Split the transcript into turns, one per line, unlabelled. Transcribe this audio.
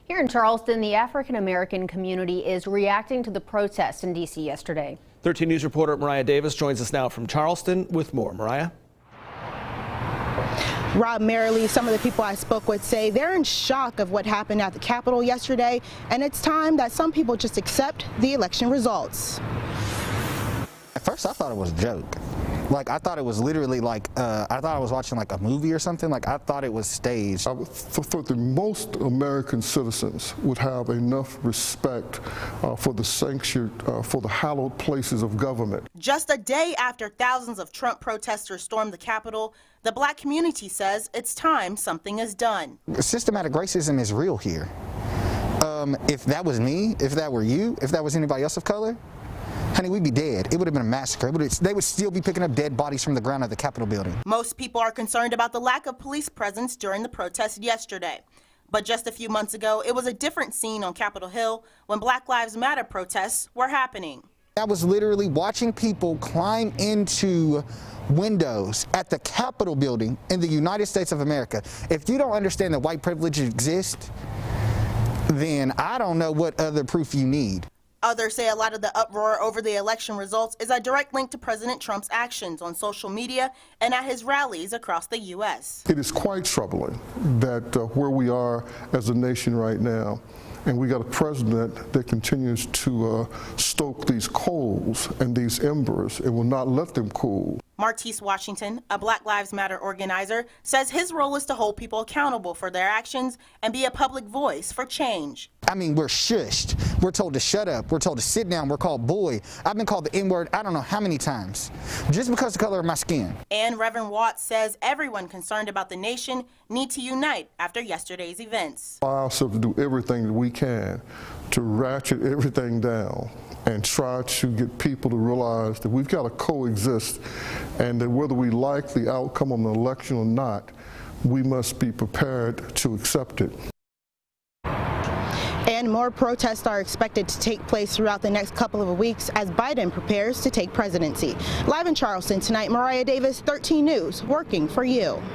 Here in Charleston, the African-American community is reacting to the protests in D.C. yesterday.
13 News reporter Mariah Davis joins us now from Charleston with more. Mariah?
Rob Merrily, some of the people I spoke with say they're in shock of what happened at the Capitol yesterday, and it's time that some people just accept the election results.
At first, I thought it was a joke. Like, I thought it was literally like, I thought I was watching like a movie or something. Like, I thought it was staged.
For the most American citizens would have enough respect for the sanctuary, for the hallowed places of government.
Just a day after thousands of Trump protesters stormed the Capitol, the black community says it's time something is done.
Systematic racism is real here. If that was me, if that were you, if that was anybody else of color, honey, we'd be dead. It would have been a massacre. They would still be picking up dead bodies from the ground of the Capitol building.
Most people are concerned about the lack of police presence during the protest yesterday. But just a few months ago, it was a different scene on Capitol Hill when Black Lives Matter protests were happening.
I was literally watching people climb into windows at the Capitol building in the United States of America. If you don't understand that white privilege exists, then I don't know what other proof you need.
Others say a lot of the uproar over the election results is a direct link to President Trump's actions on social media and at his rallies across the U.S.
It is quite troubling that where we are as a nation right now, and we got a president that continues to stoke these coals and these embers and will not let them cool.
Martise Washington, a Black Lives Matter organizer, says his role is to hold people accountable for their actions and be a public voice for change.
I mean, we're shushed. We're told to shut up. We're told to sit down. We're called boy. I've been called the N-word I don't know how many times, just because of the color of my skin.
And Reverend Watts says everyone concerned about the nation need to unite after yesterday's events.
Allow ourselves to do everything that we can to ratchet everything down and try to get people to realize that we've got to coexist, and that whether we like the outcome of an election or not, we must be prepared to accept it.
And more protests are expected to take place throughout the next couple of weeks as Biden prepares to take presidency. Live in Charleston tonight, Mariah Davis, 13 News, working for you.